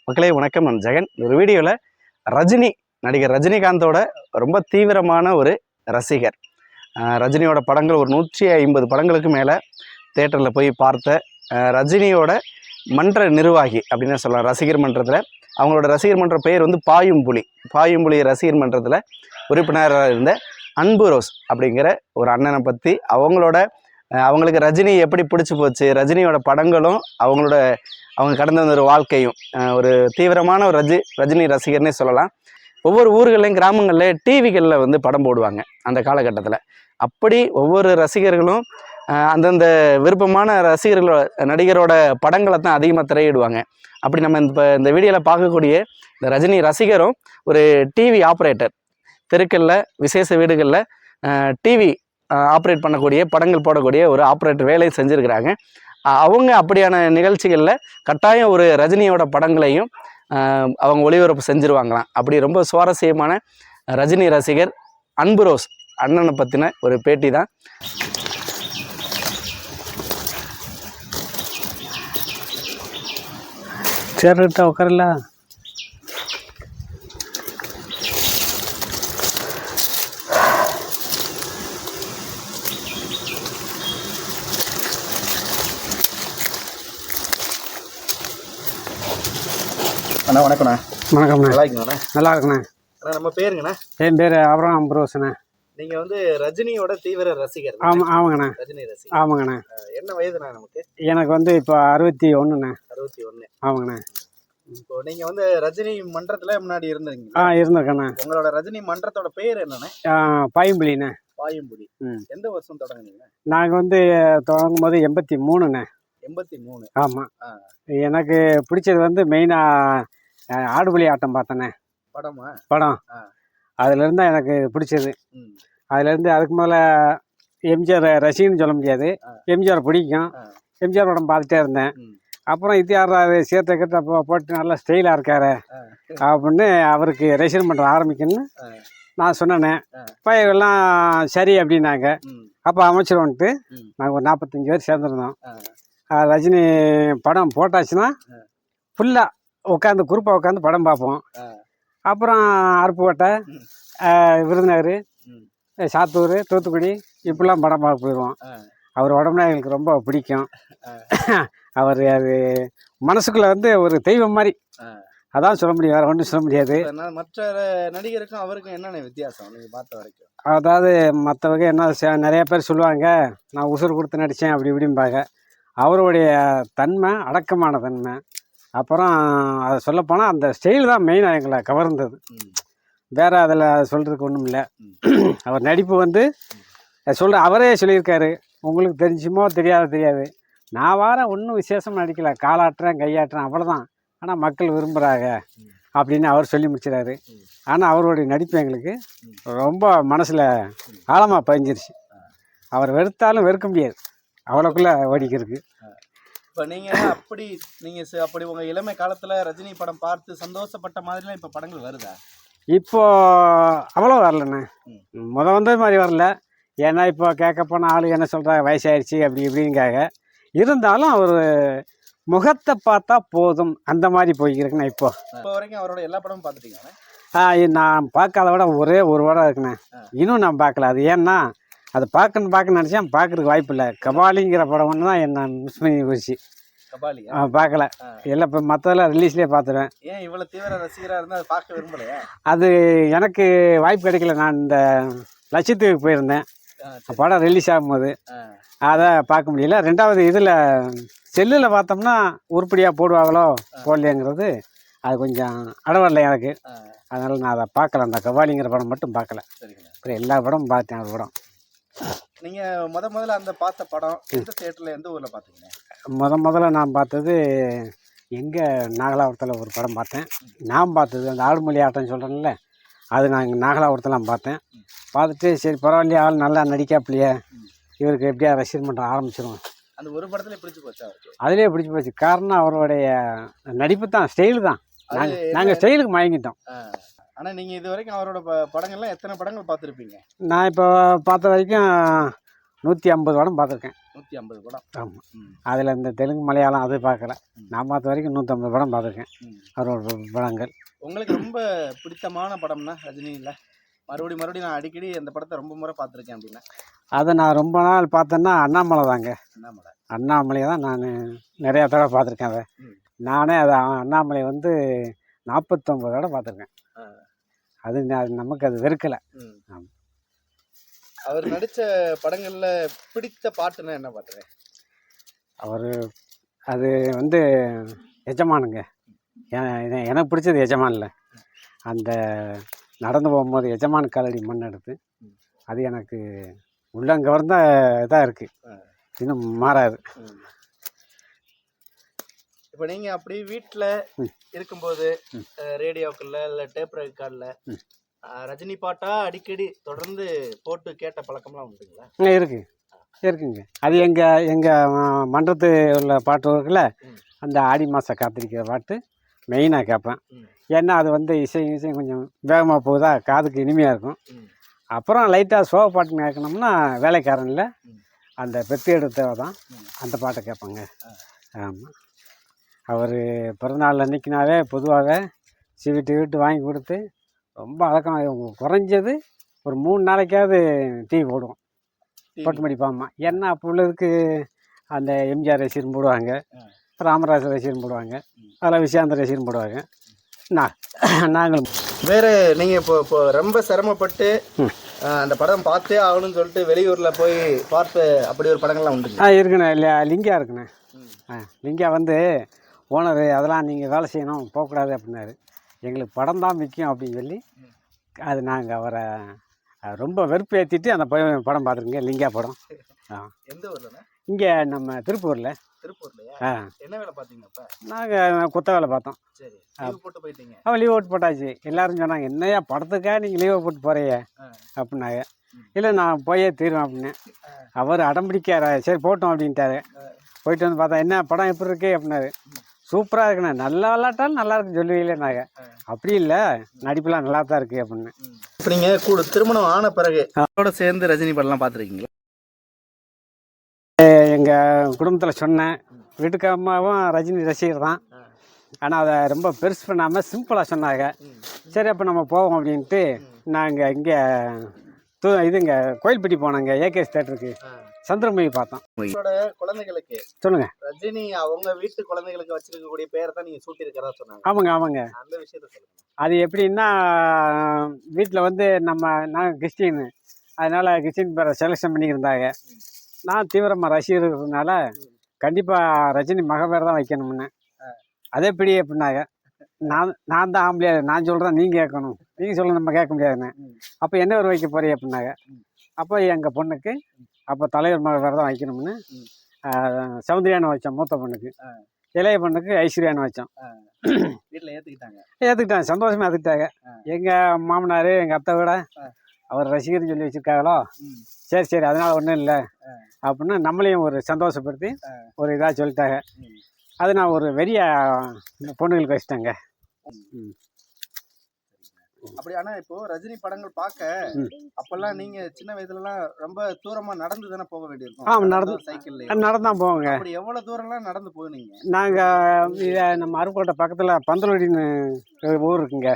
மக்களே வணக்கம். நான் ஜெகன். ஒரு வீடியோவில் நடிகர் ரஜினிகாந்தோட ரொம்ப தீவிரமான ஒரு ரசிகர். ரஜினியோட படங்கள் ஒரு 150 படங்களுக்கு மேலே தேட்டரில் போய் பார்த்த ரஜினியோட மன்ற நிர்வாகி அப்படின்னு சொல்லலாம். ரசிகர் மன்றத்தில் அவங்களோட ரசிகர் மன்ற பெயர் வந்து பாயும்புலி ரசிகர் மன்றத்தில் உறுப்பினராக இருந்த அன்பு ரோஸ் அப்படிங்கிற ஒரு அண்ணனை பற்றி அவங்களுக்கு ரஜினி எப்படி பிடிச்சி போச்சு, ரஜினியோட படங்களும் அவங்க கடந்த வந்த ஒரு வாழ்க்கையும், ஒரு தீவிரமான ஒரு ரஜினி ரசிகர்னே சொல்லலாம். ஒவ்வொரு ஊர்கள்லையும் கிராமங்களில் டிவிகளில் வந்து படம் போடுவாங்க அந்த காலகட்டத்தில். அப்படி ஒவ்வொரு ரசிகர்களும் அந்தந்த விருப்பமான நடிகரோட படங்களை தான் அதிகமாக திரையிடுவாங்க. அப்படி நம்ம இந்த வீடியோவில் பார்க்கக்கூடிய இந்த ரஜினி ரசிகரும் ஒரு டிவி ஆப்ரேட்டர். தெருக்களில் விசேஷ வீடுகளில் டிவி ஆப்ரேட் பண்ணக்கூடிய படங்கள் போடக்கூடிய ஒரு ஆப்ரேட்டர் வேலையை செஞ்சுருக்கிறாங்க. அவங்க அப்படியான நிகழ்ச்சிகளில் கட்டாயம் ஒரு ரஜினியோட படங்களையும் அவங்க ஒளிபரப்பு செஞ்சுருவாங்களாம். அப்படி ரொம்ப சுவாரஸ்யமான ரஜினி ரசிகர் அன்பு ரோஸ் அண்ணனை பற்றின ஒரு பேட்டி தான். சரி உட்காரல. அண்ணா வணக்கண்ணா. வணக்கம்ண்ணா. நல்லா இருக்குங்கண்ணா? நல்லா இருக்குண்ணா. நம்ம பேருங்கண்ணா? என் பேர் அப்புறம் அம்புரோஸ்ண்ணா. நீங்கள் வந்து ரஜினியோட தீவிர ரசிகர்? ஆமாங்கண்ணா. ரஜினி ரசிகர். ஆமாங்கண்ணா. என்ன வயதுண்ணா நமக்கு? எனக்கு வந்து இப்போ 61ண்ணா. 61. ஆமாங்கண்ணா. இப்போ நீங்கள் வந்து ரஜினி மன்றத்தில் முன்னாடி இருந்தீங்க? இருந்திருக்கேண்ணா. உங்களோட ரஜினி மன்றத்தோட பேர் என்னண்ணே? பாயும்புலிண்ணா. பாயும்புலி. எந்த வருஷம் தொடங்குனீங்க? நாங்கள் வந்து தொடங்கும் போது 83ண்ணா. 83. ஆமாம். எனக்கு பிடிச்சது வந்து மெயினாக ஆடுபுலி ஆட்டம் பார்த்தேண்ணே. படம் அதுலேருந்து தான் எனக்கு பிடிச்சது. அதுலேருந்து அதுக்கு மேலே எம்ஜிஆர் ரசிகன்னு சொல்ல முடியாது, எம்ஜிஆர் பிடிக்கும். எம்ஜிஆர் படம் பார்த்துட்டே இருந்தேன். அப்புறம் இது யாராவது சேர்த்த கிட்ட போட்டு நல்லா ஸ்டைலாக இருக்காரு அப்படின்னு அவருக்கு ரசிகர் பண்ணுற ஆரம்பிக்கணும்னு நான் சொன்னேனே. பையெல்லாம் சரி அப்படின்னாங்க. அப்போ அமைச்சிருவோன்ட்டு நாங்கள் ஒரு 45 பேர் சேர்ந்துருந்தோம். ரஜினி படம் போட்டாச்சுன்னா ஃபுல்லாக குரூப்பாக உட்காந்து படம் பார்ப்போம். அப்புறம் அருப்புக்கோட்டை, விருதுநகர், சாத்தூர், தூத்துக்குடி இப்படிலாம் படம் பார்க்க போயிடுவோம். அவர் உடம்புனா எங்களுக்கு ரொம்ப பிடிக்கும். அவர் அது மனசுக்குள்ளே வந்து ஒரு தெய்வம் மாதிரி, அதான் சொல்ல முடியும், வேறு ஒன்றும் சொல்ல முடியாது. மற்ற நடிகருக்கும் அவருக்கும் என்னென்ன வித்தியாசம் நீங்கள் பார்த்த வரைக்கும்? அதாவது மற்றவங்க என்ன நிறைய பேர் சொல்லுவாங்க நான் உசுறு கொடுத்து நடித்தேன் அப்படி இப்படிம்பாங்க. அவருடைய தன்மை அடக்கமான தன்மை. அப்புறம் அதை சொல்லப்போனால் அந்த ஸ்டைல் தான் மெயினாக எங்களை கவர்ந்தது. வேறு அதில் சொல்கிறதுக்கு ஒன்றும் இல்லை. அவர் நடிப்பு வந்து அவரே சொல்லியிருக்காரு, உங்களுக்கு தெரிஞ்சுமோ தெரியாது, நான் ஒன்றும் விசேஷமாக நடிக்கலை, காலாட்டுறேன் கையாட்டுறேன் அவ்வளோதான், ஆனால் மக்கள் விரும்புகிறாங்க அப்படின்னு அவர் சொல்லி முடிச்சிடாரு. ஆனால் அவருடைய நடிப்பு எங்களுக்கு ரொம்ப மனசில் ஆழமாக பதிஞ்சிருச்சு. அவர் வெறுத்தாலும் வெறுக்க முடியாது, அவ்வளோக்குள்ளே ஓடிக்கிறதுக்கு. இப்போ நீங்கள் அப்படி உங்கள் இளமை காலத்தில் ரஜினி படம் பார்த்து சந்தோஷப்பட்ட மாதிரிலாம் இப்போ படங்கள் வருதா? இப்போது அவ்வளோ வரலண்ணே. வந்தது மாதிரி வரல. ஏன்னா இப்போ கேட்க போன ஆளு என்ன சொல்கிறாங்க, வயசாகிடுச்சு அப்படி இப்படிங்காக. இருந்தாலும் அவர் முகத்தை பார்த்தா போதும் அந்த மாதிரி போய்க்கிறேங்கண்ணா. இப்போ வரைக்கும் அவரோட எல்லா படமும் பார்த்துட்டீங்கண்ணா? நான் பார்க்காத விட ஒரே ஒரு படம் இருக்குண்ணே, இன்னும் நான் பார்க்கல. அது ஏன்னா அது பார்க்க நினச்சேன், பார்க்குறதுக்கு வாய்ப்பு இல்லை. கபாலிங்கிற படம் ஒன்று தான் என்ன மிஸ் பண்ணி போச்சு. கபாலி பார்க்கல. எல்லாம் இப்போ மற்றதெல்லாம் ரிலீஸ்லேயே பார்த்துருவேன். ஏன் இவ்வளோ தீவிர ரசிகராக இருந்தால் அதை பார்க்க விரும்பலையா? அது எனக்கு வாய்ப்பு கிடைக்கல. நான் இந்த லட்சத்துக்கு போயிருந்தேன், படம் ரிலீஸ் ஆகும்போது அதை பார்க்க முடியல. ரெண்டாவது இதில் செல்லில் பார்த்தோம்னா உருப்படியாக போடுவாங்களோ போடலையாங்கிறது அது கொஞ்சம் அடவரலை எனக்கு. அதனால் நான் அதை பார்க்கல. அந்த கபாலிங்கிற படம் மட்டும் பார்க்கல. அப்புறம் எல்லா படமும் பார்த்தேன். அது படம் நீங்கள் முதல்ல அந்த பார்த்த படம் எந்த தியேட்டரில் எந்த ஊரில் பார்த்தீங்க? முதல்ல நான் பார்த்தது எங்கே நாகலாபுரத்தில் ஒரு படம் பார்த்தேன். நான் பார்த்தது அந்த ஆடுமொழி ஆட்டம் சொல்கிறேன்ல, அது நான் இங்கே நாகலாபுரத்தில் பார்த்தேன். பார்த்துட்டு சரி பரவாயில்லையே, ஆள் நல்லா நடிக்காப்பிலையே, இவருக்கு எப்படியா ரசிகர் பண்ணுற ஆரம்பிச்சிடும். அந்த ஒரு படத்துல பிடிச்சி போச்சு? அதுலேயே பிடிச்சி போச்சு. காரணம் அவருடைய நடிப்பு தான், ஸ்டைலு தான். நாங்கள் ஸ்டைலுக்கு மயங்கிட்டோம். ஆனால் நீங்கள் இது வரைக்கும் அவரோட படங்கள்லாம் எத்தனை படங்கள் பார்த்துருப்பீங்க? நான் இப்போ பார்த்த வரைக்கும் 150 படம் பார்த்துருக்கேன். 150 படம். ஆமாம். அதில் இந்த தெலுங்கு மலையாளம் அது பார்க்கல. நான் பார்த்த வரைக்கும் 150 படம் பார்த்துருக்கேன் அவரோட படங்கள். உங்களுக்கு ரொம்ப பிடித்தமான படம்னா ரஜினியில் மறுபடியும் நான் அடிக்கடி அந்த படத்தை ரொம்ப முறை பார்த்துருக்கேன் அப்படின்னா? அதை நான் ரொம்ப நாள் பார்த்தேன்னா அண்ணாமலை தாங்க. அண்ணாமலையை தான் நான் நிறையா தடவை பார்த்துருக்கேன். அதை நானே அதை அண்ணாமலை வந்து 49 தடவை பார்த்துருக்கேன். அது நமக்கு அது வெறுக்கலை. ஆமாம். அவர் நடித்த படங்களில் பிடித்த பாட்டுன்னா என்ன பாட்டு? அவர் அது வந்து எஜமானுங்க. எனக்கு பிடிச்சது எஜமானில் அந்த நடந்து போகும்போது எஜமான் காலடி மண் எடுத்து, அது எனக்கு உள்ளங்கவர்ந்த இதாக இருக்குது, இன்னும் மாறாது. இப்போ நீங்கள் அப்படி வீட்டில் இருக்கும்போது ரேடியோக்குள்ள இல்லை டேப் ரெக்கார்டில் ரஜினி பாட்டா அடிக்கடி தொடர்ந்து போட்டு கேட்ட பழக்கம்லாம் உண்டுங்களா? இருக்குங்க. அது எங்கள் மன்றத்து உள்ள பாட்டு இருக்குல்ல, அந்த ஆடி மாதம் காத்திருக்கிற பாட்டு மெயினாக கேட்பேன். ஏன்னா அது வந்து இசை கொஞ்சம் வேகமாக போகுதா, காதுக்கு இனிமையாக இருக்கும். அப்புறம் லைட்டாக சோக பாட்டு கேட்கணும்னா வேலைக்காரனில் அந்த பெத்து எடுத்தவ தான் அந்த பாட்டை கேட்பாங்க. ஆமாம். அவர் பிறந்தநாள் அன்றைக்கினாவே பொதுவாகவே ஸ்வீட்டு வாங்கி கொடுத்து ரொம்ப அழகாக குறைஞ்சது ஒரு 3 நாளைக்காவது டீ போடுவோம், போட்டு முடிப்பாம்மா. ஏன்னா அப்போ உள்ளதுக்கு அந்த எம்ஜிஆர் ரசிகரும் போடுவாங்க, ராமராஜ ரசிகரும் போடுவாங்க, அதில் விஷாந்த ரசிகரும் போடுவாங்க. நாங்கள் வேறு நீங்கள் இப்போ ரொம்ப சிரமப்பட்டு அந்த படம் பார்த்தே ஆகணும்னு சொல்லிட்டு வெளியூரில் போய் பார்த்து அப்படி ஒரு படங்கள்லாம் உண்டு? இருக்குண்ணே. இல்லையா, லிங்கா இருக்குண்ணே. லிங்கா வந்து ஓனர் அதெல்லாம் நீங்கள் வேலை செய்யணும், போகக்கூடாது அப்படின்னாரு. எங்களுக்கு படம் தான் முக்கியம் அப்படின்னு சொல்லி அது நாங்கள் அவரை ரொம்ப வெறுப்பு ஏற்றிட்டு அந்த படம் பார்த்துருங்க, லிங்கா படம். எந்த ஊரில்? இங்கே நம்ம திருப்பூரில். திருப்பூர்லையா? என்ன வேலை பார்த்தீங்க அப்போ? நாங்கள் கொத்த வேலை பார்த்தோம். சரி, லீவ் போட்டு போயிட்டீங்க? லீவ் போட்டு போட்டாச்சு. எல்லோரும் சொன்னாங்க, என்னையா படத்துக்காக நீங்கள் லீவை போட்டு போகிறைய அப்படின்னாங்க. இல்லை, நான் போயே தீருவேன் அப்படின்னு. அவர் அடம்பிடிக்கார, சரி போட்டோம் அப்படின்ட்டாரு. போயிட்டு வந்து பார்த்தா, என்ன படம் எப்படி இருக்கு அப்படின்னாரு. சூப்பராக இருக்குண்ணே, நல்லா விளாட்டாலும் நல்லா இருக்குன்னு சொல்லுவீங்களேனாங்க. அப்படி இல்லை, நடிப்புலாம் நல்லா தான் இருக்குது அப்படின்னு. இப்போ நீங்கள் திருமணம் ஆன பிறகு அதோட சேர்ந்து ரஜினி படம்லாம் பார்த்துருக்கீங்களா? எங்கள் குடும்பத்தில் சொன்னேன், வீட்டுக்கு அம்மாவும் ரஜினி ரசிகர் தான். ஆனால் அதை ரொம்ப பெருசு பண்ணாமல் சிம்பிளாக சொன்னாங்க. சரி அப்போ நம்ம போவோம் அப்படின்ட்டு நாங்கள் இங்கே இதுங்க கோயில்பட்டி போனாங்க, ஏகேஎஸ் தேட்டருக்கு. சந்திரமுகி பார்த்தோம். உங்களோட குழந்தைகளுக்கு சொல்லுங்க, ரஜினி அவங்க வீட்டு குழந்தைகளுக்கு வச்சிருக்கக்கூடிய பேரை தான் நீங்கள் சூட்டி இருக்கிறதா சொன்னாங்க. ஆமாங்க. அந்த விஷயத்த சொல்லுங்க. அது எப்படின்னா, வீட்டில் வந்து நாங்கள் கிறிஸ்டின்னு, அதனால் கிறிஸ்டின் பேரை செலெக்ஷன் பண்ணியிருந்தாங்க. நான் தீவிரமாக ரசிகர் இருக்கிறதுனால கண்டிப்பாக ரஜினி மக பேர் தான் வைக்கணும்னு. அதே எப்படி அப்படின்னாங்க. நான் தான் ஆம்பளையா, நான் சொல்கிறேன் நீங்கள் கேட்கணும், நீங்கள் சொல்ல நம்ம கேட்க முடியாதுன்னு. அப்போ என்ன ஒரு வைக்க போறீ அப்படின்னாங்க. அப்போ எங்கள் பொண்ணுக்கு அப்போ தலைவர் மக பேர் தான் வைக்கணும்னு சௌந்தர்யான்னு வச்சோம் மூத்த பொண்ணுக்கு. இளைய பொண்ணுக்கு ஐஸ்வர்யான்னு வச்சோம். வீட்டில் ஏற்றுக்கிட்டாங்க, சந்தோஷமாக ஏற்றுக்கிட்டாங்க. எங்கள் மாமனார் எங்கள் அத்தை விட அவர் ரசிகர்னு சொல்லி வச்சுருக்காங்களோ, சரி அதனால் ஒன்றும் இல்லை அப்படின்னு நம்மளையும் ஒரு சந்தோஷப்படுத்தி ஒரு இதாக சொல்லிட்டாங்க. அது நான் ஒரு வெறிய பொண்ணுங்களுக்கு வச்சுட்டேங்க. அப்படி. ஆனால் இப்போ ரஜினி படங்கள் பார்க்க அப்பெல்லாம் நீங்கள் சின்ன வயதுலலாம் ரொம்ப தூரமாக நடந்து தானே போக வேண்டியிருக்கும்? நடந்தான் போவோங்க. அப்படி எவ்வளோ தூரம்லாம் நடந்து போனீங்க? நாங்கள் நம்ம அருப்புக்கோட்டை பக்கத்தில் பந்தலூடின்னு ஊர் இருக்குங்க.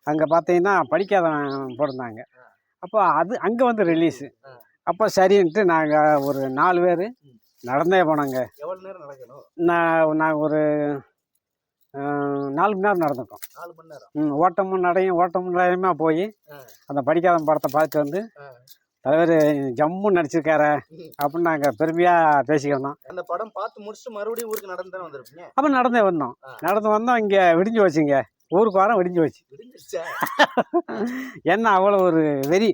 அங்கே பார்த்தீங்கன்னா படிக்காதவன் போட்டிருந்தாங்க. அப்போ அது அங்கே வந்து ரிலீஸு. அப்போ சரின்ட்டு நாங்கள் ஒரு 4 பேர் நடந்தே போனாங்க. எவ்வளோ நேரம் நடக்கணும்? நான் ஒரு 4 மணி நேரம் நடந்துக்கோம். 4 மணி நேரம் ஓட்டமும் நடையுமா போய் அந்த படிக்காத படத்தை பார்த்துட்டு வந்து, தலைவர் ஜம்முன்னு நடிச்சிருக்காரு அப்படின்னு நாங்கள் பெருமையாக பேசிக்கிறோம். அந்த படம் பார்த்து முடிச்சுட்டு மறுபடியும் ஊருக்கு நடந்து தானே வந்திருப்பீங்க? அப்போ நடந்து வந்தோம். இங்கே விடிஞ்சு வச்சுங்க, ஊருக்கு வாரம் விடிஞ்சு வச்சு. ஏன்னா அவ்வளோ ஒரு வெறி,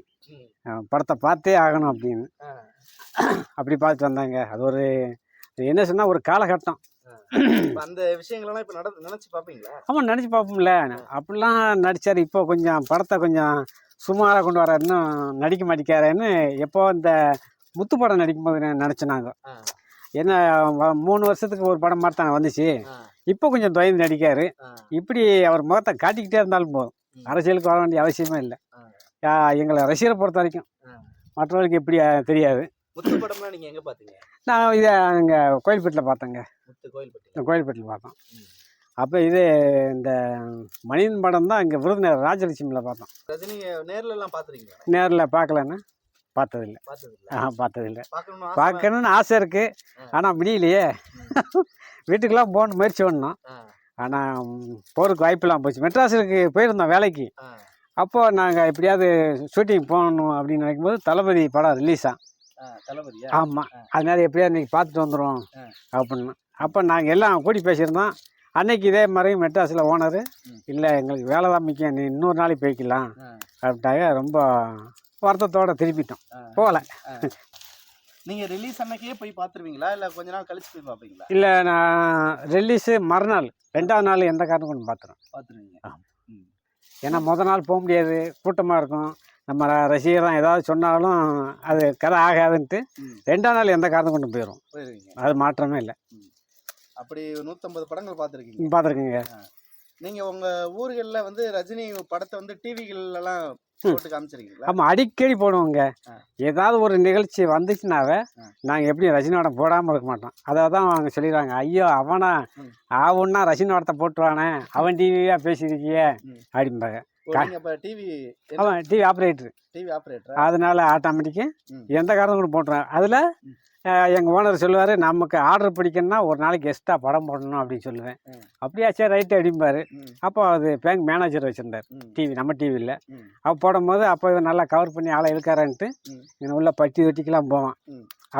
படத்தை பார்த்தே ஆகணும் அப்படின்னு அப்படி பார்த்துட்டு வந்தாங்க. அது ஒரு என்ன சொன்னால் ஒரு காலகட்டம். அந்த விஷயங்கள்லாம் இப்போ நினச்சி பார்ப்பீங்களா? ஆமாம், நினச்சி பார்ப்போம்ல. அப்படிலாம் நடித்தார். இப்போ கொஞ்சம் படத்தை கொஞ்சம் சுமாராக கொண்டு வர, இன்னும் நடிக்க மாட்டேங்கிறாருன்னு எப்போ இந்த முத்து படம் நடிக்கும்போது நினச்சோன்னாங்க. ஏன்னா 3 வருஷத்துக்கு ஒரு படம் மாதிரி தானே வந்துச்சு. இப்போ கொஞ்சம் தொய்ந்து நடிக்காரு. இப்படி அவர் முகத்தை காட்டிக்கிட்டே இருந்தாலும் போதும், அரசியலுக்கு வர வேண்டிய அவசியமே இல்லை. எங்களை ரசிகரை பொறுத்த வரைக்கும், மற்றவர்களுக்கு எப்படி தெரியாது. முத்து படம்லாம் நீங்க எங்க பாத்தீங்க? நான் இதை இங்கே கோயில்பேட்டில் பார்த்தேங்க. முத்து கோயில்பட்டி. இந்த கோயில்பேட்டில் பார்த்தோம். ம். அப்போ இது இந்த மணியன் படம் தான் இங்கே விருதுநகர் ராஜலட்சுமியில் பார்த்தோம். ரஜினி நேர்ல எல்லாம் பாத்துருக்கீங்களா? நேரில் பார்க்கலன்னு பார்த்ததில்லை. பார்த்தது இல்ல. பார்த்ததில்லை. பார்க்கணும்னு ஆசை. பார்க்கணுன்னு ஆசை இருக்குது, ஆனால் முடியலையே. வீட்டுக்கெல்லாம் போகணும் முயற்சி பண்ணோம், ஆ, ஆனால் போகிறதுக்கு வாய்ப்பெல்லாம் போச்சு. மெட்ராஸுக்கு போயிருந்தோம் வேலைக்கு. ஆ, அப்போது நாங்கள் எப்படியாவது ஷூட்டிங் போகணும் அப்படின்னு நினைக்கும்போது தளபதி படம் ரிலீஸாக. ஆ, தளபதியா? ஆமாம், அதனால எப்படியாவது இன்றைக்கி பார்த்துட்டு வந்துடும் ஆ. அப்படின்னு. அப்போ நாங்கள் எல்லாம் கூடி பேசியிருந்தோம். அன்னைக்கு இதே மாதிரி மெட்ராஸில் ஓனரு, இல்லை எங்களுக்கு வேலை தான் முக்கியம், நீ இன்னொரு நாளைக்கு போய்க்கலாம் ஆ, அப்படின்ட்டாங்க. ரொம்ப வருத்தத்தோடு திருப்பிட்டோம், போகலை. நீங்க ரிலீஸ் அன்னைக்கே போய் பாத்துருவீங்களா இல்ல கொஞ்ச நாள் கழிச்சு போய் பாப்பீங்களா? இல்லை, நான் ரிலீஸு மறுநாள் 2வது நாள் எந்த காரணம் கொண்டு பார்த்துறோம். பாத்துருவீங்க. ஆ. ஏன்னா முத நாள் போக முடியாது, கூட்டமாக இருக்கும். நம்ம ரசிகரம் ஏதாவது சொன்னாலும் அது கதை ஆகாதுன்ட்டு 2ஆம் நாள் எந்த காரணம் கொண்டு போயிடும். போயிருவீங்க. அது மாற்றமே இல்லை. அப்படி 150 படங்கள் பார்த்துருக்கீங்க. பார்த்துருக்குங்க. நீங்க உங்க ஊர்கள்ல வந்து ரஜினி படத்தை வந்து டிவிகள் எல்லாம் போட்டு காமிச்சிருக்கீங்களா? ஆமாம், அடிக்கடி போடுவோங்க. ஏதாவது ஒரு நிகழ்ச்சி வந்துச்சுனாவே நாங்கள் எப்படி ரஜினி படம் போடாமல் இருக்க மாட்டோம். அதை தான் அவங்க சொல்லிடுறாங்க, ஐயோ அவனா ஆவுன்னா ரஜினி படத்தை போட்டுருவானே, அவன் டிவியாக பேசியிருக்கியே அப்படிம்பாங்க. அவன் டிவி ஆப்ரேட்டர், அதனால ஆட்டோமேட்டிக்கு எந்த காரணம் கூட போட்டுருவாங்க. அதில் எங்கள் ஓனர் சொல்லுவார், நமக்கு ஆர்டர் பிடிக்கணும்னா ஒரு நாளைக்கு எக்ஸ்ட்ரா படம் போடணும் அப்படின்னு சொல்லுவேன். அப்படியா, சரி ரைட்டு அப்படிம்பாரு. அப்போ அது பேங்க் மேனேஜர் வச்சுருந்தார் டிவி, நம்ம டிவியில். அப்போ போடும்போது அப்போ இவன் நல்லா கவர் பண்ணி ஆளை இழுக்காரன்ட்டு இவன் உள்ள பட்டி வெட்டிக்கெலாம் போவான்.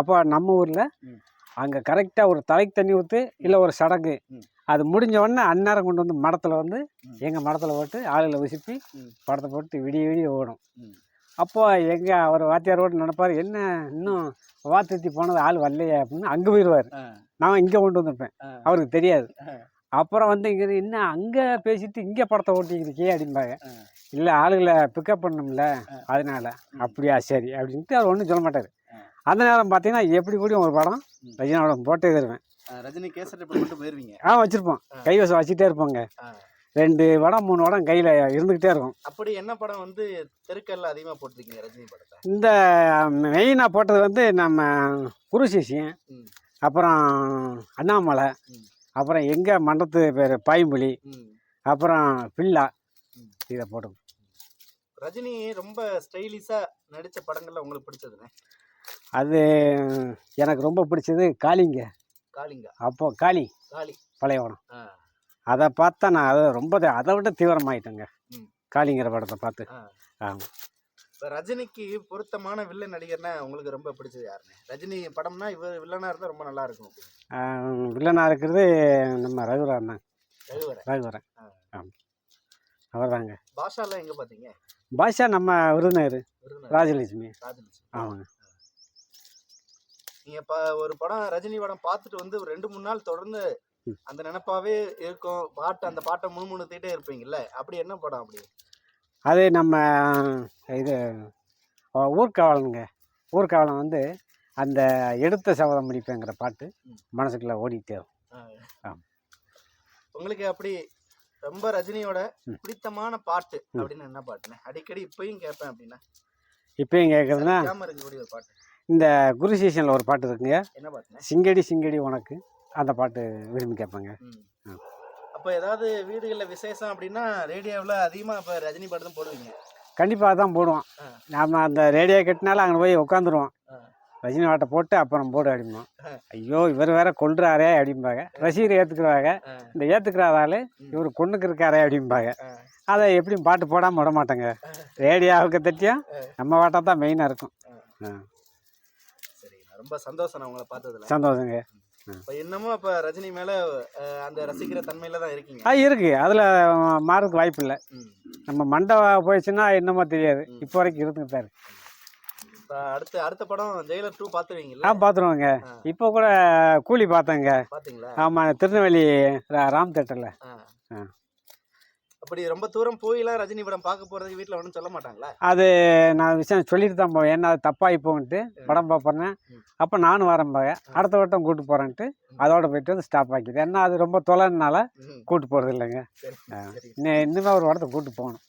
அப்போ நம்ம ஊரில் அங்கே கரெக்டாக ஒரு தலைக்கு தண்ணி ஊற்று இல்லை ஒரு சடங்கு, அது முடிஞ்ச உடனே அந்நேரம் கொண்டு வந்து மடத்தில் வந்து எங்கள் மடத்தில் போட்டு ஆளுகளை உசுப்பி படத்தை போட்டு விடிய விடிய ஓடும். அப்போது எங்கள் அவர் வாத்தியாரோடு நினைப்பார், என்ன இன்னும் வாத்தியத்தி போனது ஆள் வரலையே அப்படின்னு. அங்கே போயிடுவார், நான் இங்கே கொண்டு வந்திருப்பேன், அவருக்கு தெரியாது. அப்புறம் வந்து இங்கே என்ன அங்கே பேசிட்டு இங்கே படத்தை ஓட்டிக்கிருக்கே அப்படிம்பாங்க. இல்லை ஆளுகளை பிக்கப் பண்ணணும்ல, அதனால. அப்படியா, சரி அப்படின்ட்டு அவர் ஒன்றும் சொல்ல மாட்டார். அந்த நேரம் பார்த்தீங்கன்னா எப்படி கூடியும் ஒரு படம் ரஜினி படம் போட்டே தருவேன். ரஜினி கேசட் போட்டு போயிருவீங்க. வச்சுருப்போம், கைவசம் வச்சுட்டே இருப்போங்க. 2 படம் 3 படம் கையில் இருந்துக்கிட்டே இருக்கும். அப்படி என்ன படம் வந்து தெருக்கல்ல அதிகமாக போட்டிருக்கீங்க ரஜினி படத்தை? இந்த மெயினாக போட்டது வந்து நம்ம குருசிஷியம், அப்புறம் அண்ணாமலை, அப்புறம் எங்கள் மண்டபத்து பேர் பாய்மொழி, அப்புறம் பில்லா, இதை போட்டோம். ரஜினி ரொம்ப ஸ்டைலிஷாக நடித்த படங்களில் உங்களுக்கு பிடிச்சதுண்ணே? அது எனக்கு ரொம்ப பிடிச்சது காளிங்க. அப்போ காளி பழைய படம், அதை பார்த்தா நான் அதை ரொம்ப அதை விட தீவிரமாயிட்டேங்க காளிங்கிற படத்தை பார்த்து. ஆமாம். இப்போ ரஜினிக்கு பொருத்தமான வில்லன் நடிகர்னா உங்களுக்கு ரொம்ப பிடிச்சது யாருண்ணே? ரஜினி படம்னா இவர் வில்லனாக இருந்தால் ரொம்ப நல்லா இருக்கும். வில்லனாக இருக்கிறது நம்ம ரகுவரன் தான். ரகுவரன், ஆமாம், அவர் தாங்க. பாஷாலாம் எங்கே பார்த்தீங்க? பாஷா நம்ம விருதுநகர் ராஜலட்சுமி. ஆமாங்க. நீங்கள் இப்போ ஒரு படம் ரஜினி படம் பார்த்துட்டு வந்து ஒரு 2-3 நாள் தொடர்ந்து அந்த நினைப்பாவே இருக்கும், அந்த பாட்டை முணுமுணுத்திட்டே இருப்பீங்கல்ல, அப்படி என்ன படம்? அப்படி அது நம்ம இது ஊர்காவலனுங்க. ஊர்காவலன் வந்து அந்த எடுத்த சபதம் முடிப்பேங்கிற பாட்டு மனசுக்குள்ள ஓடிக்கிட்டே இருக்கும். உங்களுக்கு அப்படி ரொம்ப ரஜினியோட பிடித்தமான பாட்டு அப்படின்னு என்ன பாட்டுண்ணே? அடிக்கடி இப்பயும் கேட்பேன் அப்படின்னா? இப்பயும் கேட்குறதுன்னா இருக்கக்கூடிய ஒரு பாட்டு, இந்த குரு சீசனில் ஒரு பாட்டு இருக்குங்க, என்ன பாட்டுண்ணே? சிங்கடி சிங்கடி உனக்கு, அந்த பாட்டு விரும்பி கேட்பாங்க. அப்போ ஏதாவது வீடுகளில் விசேஷம் அப்படின்னா ரேடியோவில் அதிகமாக இப்போ ரஜினி பாட்டு தான் போடுவீங்க? கண்டிப்பாக தான் போடுவோம். நாம் அந்த ரேடியோ கட்டினாலும் அங்கே போய் உட்காந்துருவோம், ரஜினி பாட்டை போட்டு அப்புறம் போடு அப்படிம்போம். ஐயோ இவர் வேற கொள்றாரே அப்படிம்பாங்க. ரசிகர் ஏற்றுக்குறாங்க, இந்த ஏற்றுக்கிறாதால இவர் கொண்டுக்கு இருக்காரே அப்படிம்பாங்க. அதை எப்படியும் பாட்டு போடாமல் விட மாட்டேங்க. ரேடியோவுக்கு தட்டியும் நம்ம பாட்டாக தான் மெயினாக இருக்கும். சரிங்க, ரொம்ப சந்தோஷம் நான் உங்களை பார்த்ததுல. சந்தோஷங்க. இப்போ இன்னமும் இப்போ ரஜினி மேலே அந்த ரசிக்கிற தன்மையில் தான் இருக்கீங்க? இருக்கு, அதில் மாறதுக்கு வாய்ப்பு இல்லை. நம்ம மண்டை போயிடுச்சுன்னா என்னமோ தெரியாது, இப்போ வரைக்கும் இருந்துட்டு தான் இருக்கு. அடுத்த படம் ஜெயிலர் 2 பார்த்துருவீங்களா? பார்த்துருவோங்க. இப்போ கூட கூலி பார்த்தேங்க. பார்த்தீங்களா? ஆமாம், திருநெல்வேலி ராம் தேட்டரில். அப்படி ரொம்ப தூரம் போயெல்லாம் ரஜினி படம் பார்க்க போகிறதுக்கு வீட்டில் ஒன்றும் சொல்ல மாட்டாங்களா? அது நான் விஷயம் சொல்லிட்டு தான் போவேன், ஏன்னா அது தப்பாகி போன்ட்டு படம் பார்ப்பேன். அப்போ நானும் வரேன்பாங்க, அடுத்த வட்டம் கூப்பிட்டு போகிறேன்ட்டு அதோட போயிட்டு வந்து ஸ்டாப் ஆக்கிது. ஏன்னா அது ரொம்ப தொலைனால கூப்பிட்டு போகிறது இல்லைங்க. இன்னுமே ஒரு இடத்த கூப்பிட்டு போகணும்.